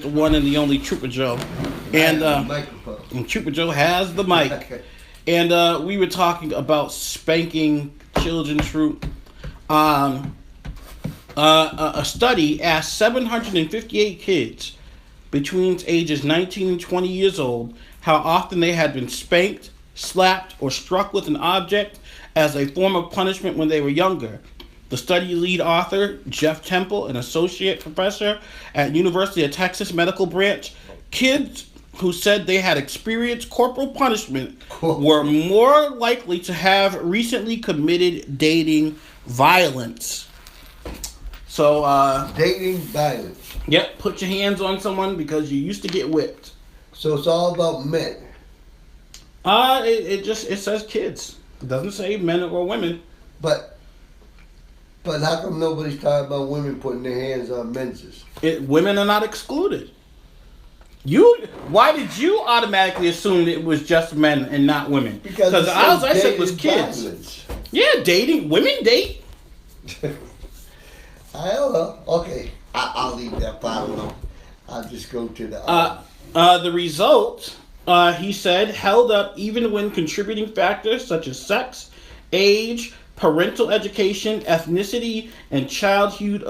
the one and the only Trooper Joe. And Trooper Joe has the mic. And we were talking about spanking children, Troop. A study asked 758 kids between ages 19 and 20 years old how often they had been spanked, slapped, or struck with an object as a form of punishment when they were younger. The study lead author, Jeff Temple, an associate professor at University of Texas Medical Branch, kids who said they had experienced corporal punishment were more likely to have recently committed dating violence. So, dating violence. Yep, put your hands on someone because you used to get whipped. So it's all about men. It says kids. It doesn't say men or women. But how come nobody's talking about women putting their hands on men's? Women are not excluded. Why did you automatically assume it was just men and not women? Because all I said was kids. Violence. Yeah, dating. Women date. I don't know. Okay, I'll leave that part alone. I'll just go to the... The result, he said, held up even when contributing factors such as sex, age, parental education, ethnicity, and childhood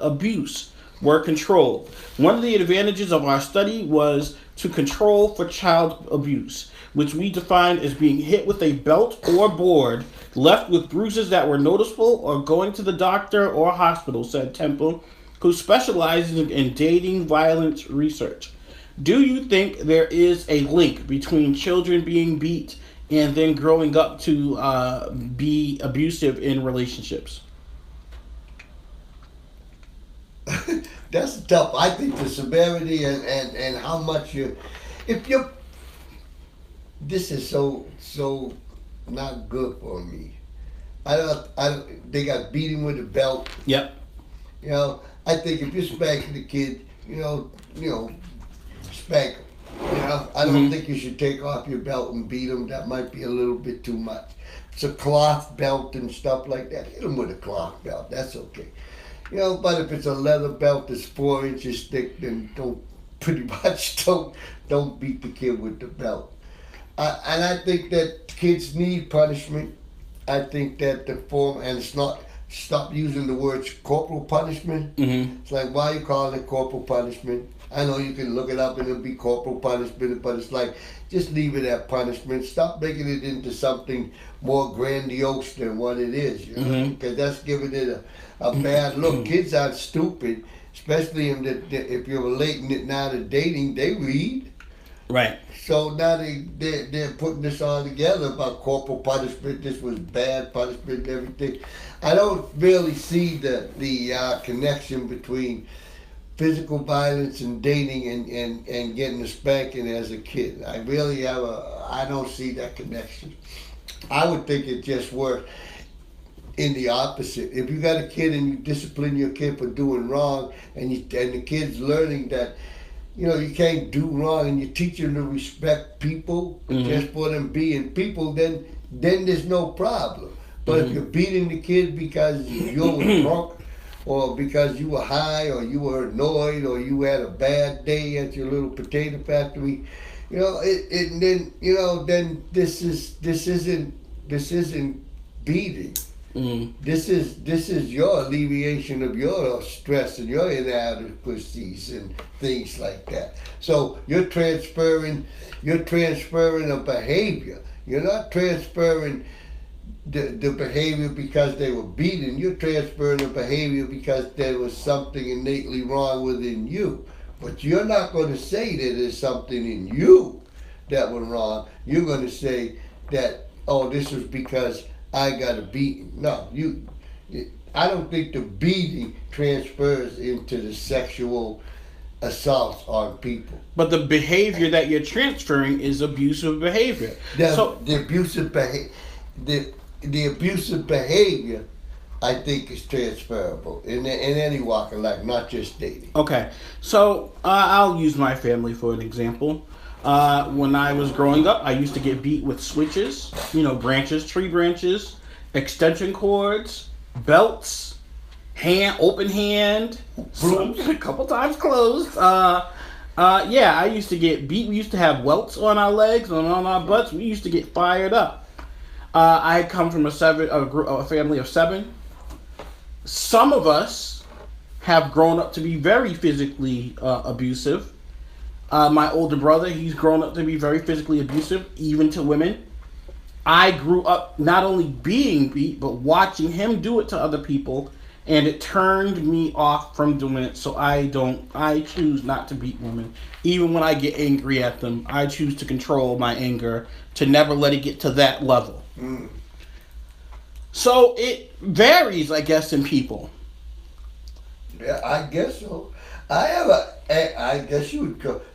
abuse were controlled. One of the advantages of our study was to control for child abuse, which we defined as being hit with a belt or board, left with bruises that were noticeable, or going to the doctor or hospital, said Temple, who specializes in dating violence research. Do you think there is a link between children being beat and then growing up to be abusive in relationships? That's tough. I think the severity and how much this is so not good for me. They got beating with a belt. Yep. You know, I think if you're spanking the kid, spank him. I don't think you should take off your belt and beat him. That might be a little bit too much. It's a cloth belt and stuff like that. Hit him with a cloth belt. That's okay. But if it's a leather belt that's 4 inches thick, then don't beat the kid with the belt. And I think that kids need punishment. I think that the form, and it's not, stop using the words corporal punishment. Mm-hmm. It's like, why are you calling it corporal punishment? I know you can look it up and it'll be corporal punishment, but it's like, just leave it at punishment. Stop making it into something more grandiose than what it is, because that's giving it a bad look. Kids aren't stupid, especially if you're relating it now to dating, they read. Right. So now they're putting this all together about corporal punishment. This was bad punishment and everything. I don't really see the connection between physical violence and dating and getting a spanking as a kid. I really I don't see that connection. I would think it just works in the opposite. If you got a kid and you discipline your kid for doing wrong, and the kid's learning that you can't do wrong, and you teach them to respect people just for them being people, then there's no problem. But if you're beating the kid because you were drunk, or because you were high, or you were annoyed, or you had a bad day at your little potato factory, then this isn't beating. This is your alleviation of your stress and your inadequacies and things like that. So you're transferring a behavior. You're not transferring the behavior because they were beaten. You're transferring the behavior because there was something innately wrong within you. But you're not going to say that there's something in you that was wrong. You're going to say that, oh, this was because I got a beating. No, I don't think the beating transfers into the sexual assaults on people. But the behavior that you're transferring is abusive behavior. The abusive behavior, I think, is transferable in any walk of life, not just dating. Okay, so I'll use my family for an example. When I was growing up, I used to get beat with switches, branches, tree branches, extension cords, belts, open hand, a couple times closed. Yeah, I used to get beat. We used to have welts on our legs and on our butts. We used to get fired up. I come from a family of 7. Some of us have grown up to be very physically abusive. My older brother, he's grown up to be very physically abusive, even to women. I grew up not only being beat, but watching him do it to other people, and it turned me off from doing it. So I choose not to beat women. Even when I get angry at them, I choose to control my anger, to never let it get to that level. Mm. So it varies, I guess, in people. Yeah, I guess so. I guess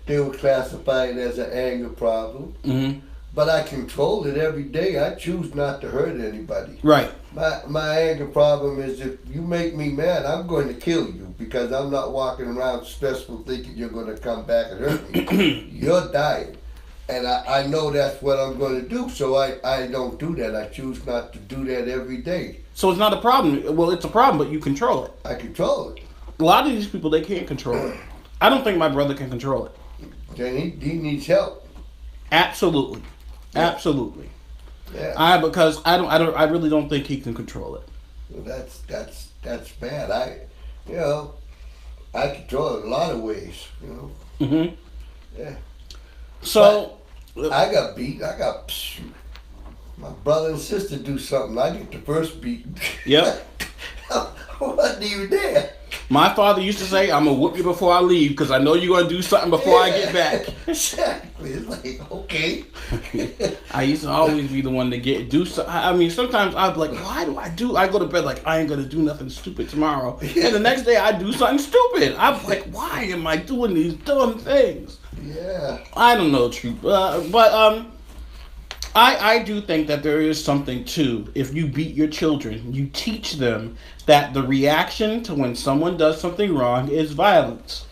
they would classify it as an anger problem. Mm-hmm. But I control it every day. I choose not to hurt anybody. Right. My anger problem is if you make me mad, I'm going to kill you because I'm not walking around stressful thinking you're going to come back and hurt me. You're dying. And I know that's what I'm going to do, so I don't do that. I choose not to do that every day. So it's not a problem. Well, it's a problem, but you control it. I control it. A lot of these people, they can't control it. I don't think my brother can control it. Then he needs help. Absolutely. Yeah. Absolutely. Yeah. Because I really don't think he can control it. Well, that's bad. I control it a lot of ways. Mm-hmm. Yeah. So but I got beat. My brother and sister do something. I get the first beat. Yep. I wasn't even there. My father used to say, "I'm gonna whoop you before I leave because I know you're gonna do something before I get back." Exactly. It's like, okay. I used to always be the one to do something. I mean, sometimes I'd be like, "Why do I go to bed like I ain't gonna do nothing stupid tomorrow?" Yeah. And the next day I do something stupid. I'm like, "Why am I doing these dumb things?" Yeah. I don't know, truth, but I do think that there is something to, if you beat your children, you teach them that the reaction to when someone does something wrong is violence.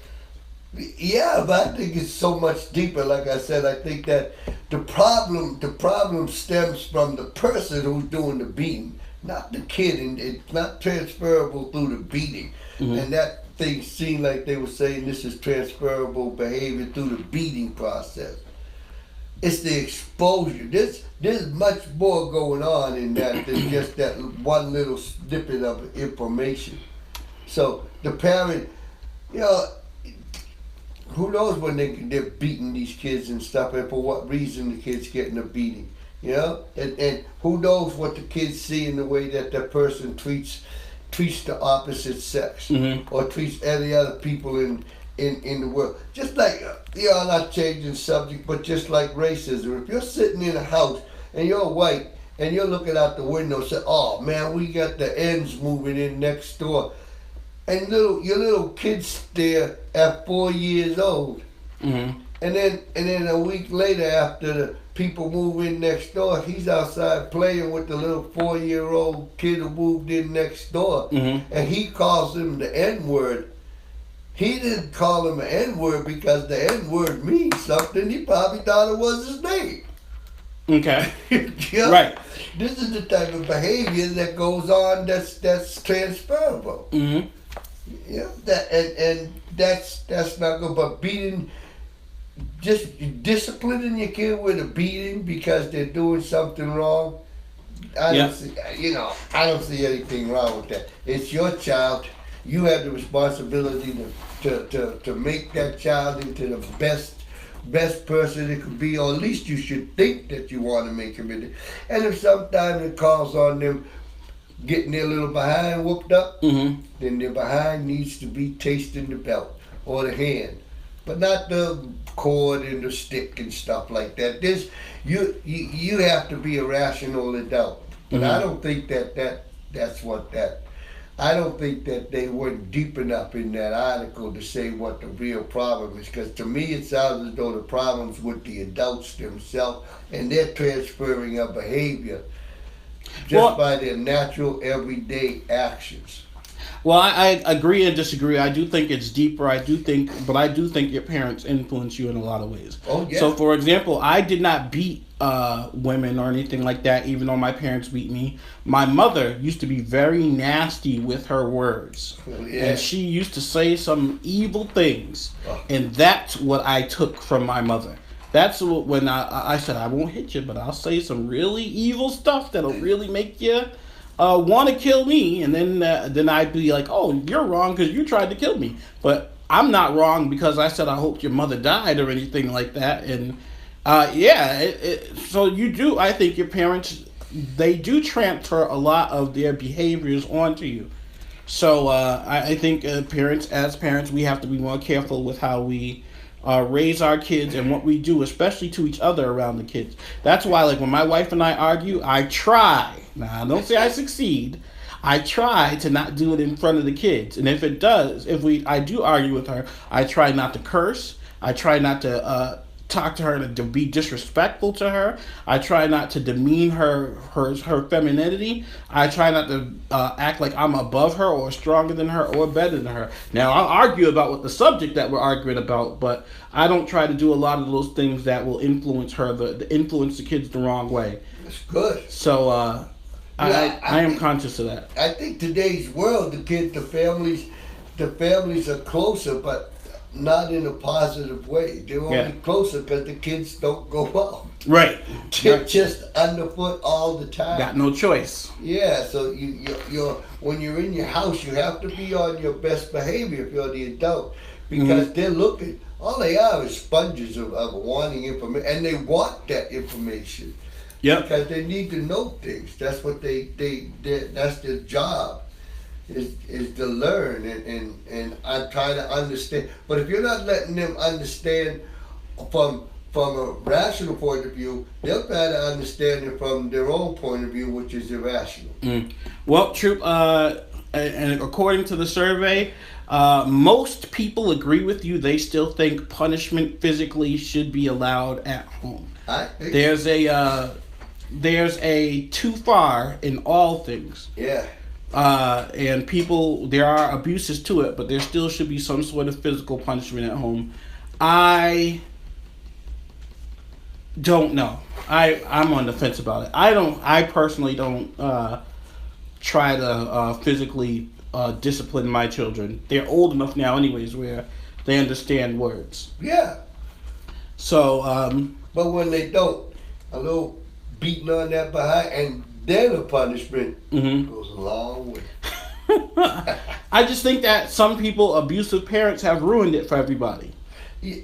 Yeah, but I think it's so much deeper. Like I said, I think that the problem stems from the person who's doing the beating, not the kid, and it's not transferable through the beating. Mm-hmm. And that thing seemed like they were saying this is transferable behavior through the beating process. It's the exposure. There's much more going on in that than just that one little snippet of information. So the parent, who knows when they're beating these kids and stuff, and for what reason the kid's getting a beating, and who knows what the kids see in the way that that person treats the opposite sex, mm-hmm. or treats any other people in the world. Just like, I'm not changing subject, but just like racism. If you're sitting in a house and you're white and you're looking out the window and say, "Oh man, we got the ends moving in next door," and your little kid's there at 4 years old, mm-hmm. and then a week later, after the people move in next door, he's outside playing with the little 4-year-old kid who moved in next door, mm-hmm. and he calls him the N-word. He didn't call him an N-word because the N-word means something. He probably thought it was his name. Okay. Right. This is the type of behavior that goes on that's transferable. Mm-hmm. Yeah. That's not good. But just disciplining your kid with a beating because they're doing something wrong. I don't see anything wrong with that. It's your child. You have the responsibility to make that child into the best person it could be, or at least you should think that you want to make him into. And if sometimes it calls on them getting their little behind whooped up, mm-hmm. then their behind needs to be tasting the belt or the hand, but not the cord and the stick and stuff like that. You have to be a rational adult, but mm-hmm. I don't think that's what that. I don't think that they went deep enough in that article to say what the real problem is, because to me it sounds as though the problem's with the adults themselves, and they're transferring a behavior just by their natural everyday actions. Well, I agree and disagree. I do think it's deeper. I do think your parents influence you in a lot of ways. Oh yeah. So, for example, I did not beat women or anything like that, even though my parents beat me. My mother used to be very nasty with her words, Yeah. and she used to say some evil things, Oh. and that's what I took from my mother. That's when I said I won't hit you, but I'll say some really evil stuff that'll really make you want to kill me, and then I'd be like, "Oh, you're wrong because you tried to kill me." But I'm not wrong because I said I hope your mother died or anything like that. And yeah, so you do. I think your parents, they do transfer a lot of their behaviors onto you. So I think as parents, we have to be more careful with how we raise our kids and what we do, especially to each other around the kids. That's why, like, when my wife and I argue, I try. Now, I don't say I succeed. I try to not do it in front of the kids. And if I do argue with her, I try not to curse. I try not to talk to her to be disrespectful to her. I try not to demean her femininity. I try not to act like I'm above her or stronger than her or better than her. Now, I'll argue about what the subject that we're arguing about, but I don't try to do a lot of those things that will influence her, influence the kids the wrong way. That's good. So I am conscious of that. I think today's world, the families are closer, but not in a positive way. They're only closer because the kids don't go out. Right. They're just underfoot all the time. Got no choice. Yeah, so you're when you're in your house, you have to be on your best behavior if you're the adult, because they're looking. All they are is sponges of wanting information, and they want that information. Yep. Because they need to know things. That's what that's their job. Is to learn and I try to understand. But if you're not letting them understand from a rational point of view, they'll try to understand it from their own point of view, which is irrational. Well, Troop, and according to the survey, most people agree with you. They still think punishment physically should be allowed at home. There's a too far in all things. Yeah. And there are abuses to it, but there still should be some sort of physical punishment at home. I don't know. I'm on the fence about it. I personally don't try to physically discipline my children. They're old enough now anyways where they understand words. Yeah. So, but when they don't, a little beating on that behind, and then a punishment goes a long way. I just think that some people, abusive parents, have ruined it for everybody. Yeah.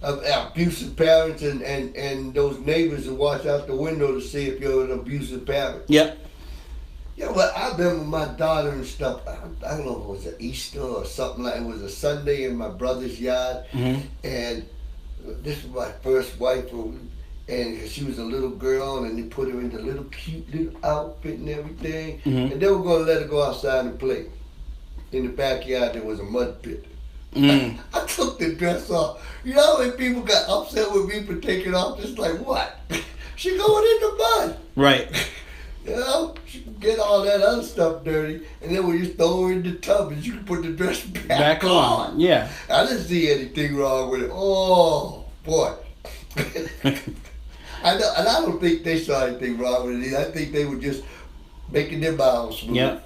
Abusive parents and those neighbors who watch out the window to see if you're an abusive parent. Yep. Yeah, well, I remember my daughter and stuff. I don't know if it was an Easter or something like. It was a Sunday in my brother's yard, and this was my first wife, and she was a little girl, and they put her in the little cute little outfit and everything, and they were gonna let her go outside and play. In the backyard, there was a mud pit. I took the dress off. You know how many people got upset with me for taking off? Just like, what? She going in the mud. Right. You know, she can get all that other stuff dirty, and then when you throw her in the tub, and you can put the dress back on. Yeah. I didn't see anything wrong with it. Oh, boy. I don't think they saw anything wrong with it either. I think they were just making their mouths move. Yep.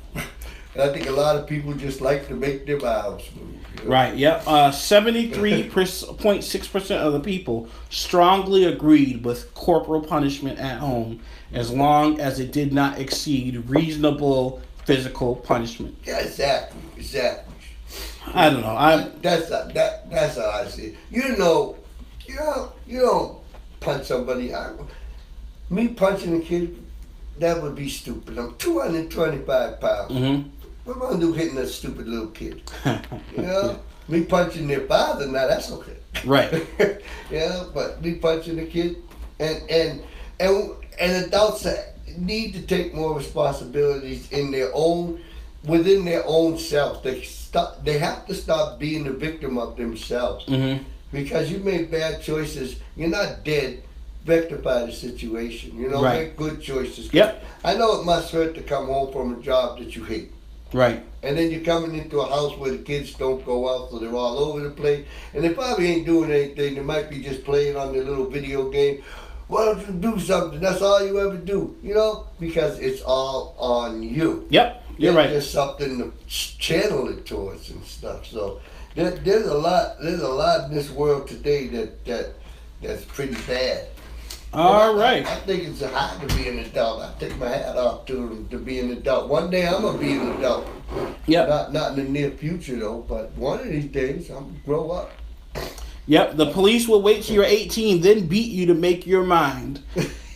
And I think a lot of people just like to make their mouths move. You know? Right, yep. 73.6% of the people strongly agreed with corporal punishment at home as long as it did not exceed reasonable physical punishment. Yeah, exactly. I don't know. That's how I see it. You don't punch somebody. Me punching a kid, that would be stupid. I'm 225 pounds. What am I gonna do hitting a stupid little kid? You know, me punching their father, now that's okay. Right. Yeah, but me punching a kid, and adults need to take more responsibilities within their own self. They have to stop being the victim of themselves. Because you made bad choices, you're not dead. Rectify the situation. You know, right. Make good choices. Yep. I know it must hurt to come home from a job that you hate. Right. And then you're coming into a house where the kids don't go out, so they're all over the place. And they probably ain't doing anything. They might be just playing on their little video game. Why don't you do something? That's all you ever do, you know? Because it's all on you. Yep. You're right. There's something to channel it towards and stuff. So there's a lot in this world today that's pretty bad. All right. I think it's hard to be an adult. I take my hat off to be an adult. One day I'm gonna be an adult. Yep. Not in the near future though, but one of these days I'm gonna grow up. Yep. The police will wait till you're 18, then beat you to make your mind.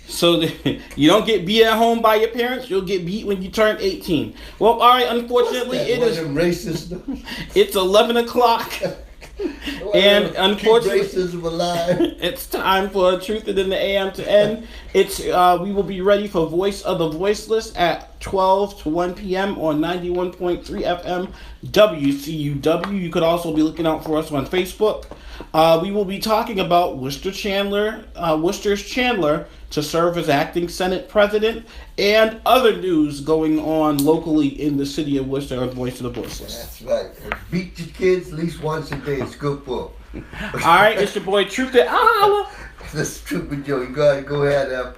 So that you don't get beat at home by your parents, you'll get beat when you turn 18. Well, all right. Unfortunately, it is racist. It's 11 o'clock. And unfortunately, keep racism alive. It's time for Truth in the AM to end. We will be ready for Voice of the Voiceless at 12 to 1 p.m. on 91.3 FM WCUW. You could also be looking out for us on Facebook. We will be talking about Worcester's Chandler to serve as acting Senate President, and other news going on locally in the city of Worcester on Voice of the Voiceless. That's right. And beat your kids at least once a day. It's good for them. All right, it's your boy Truth. That's stupid, Joe. You gotta go ahead and have fun.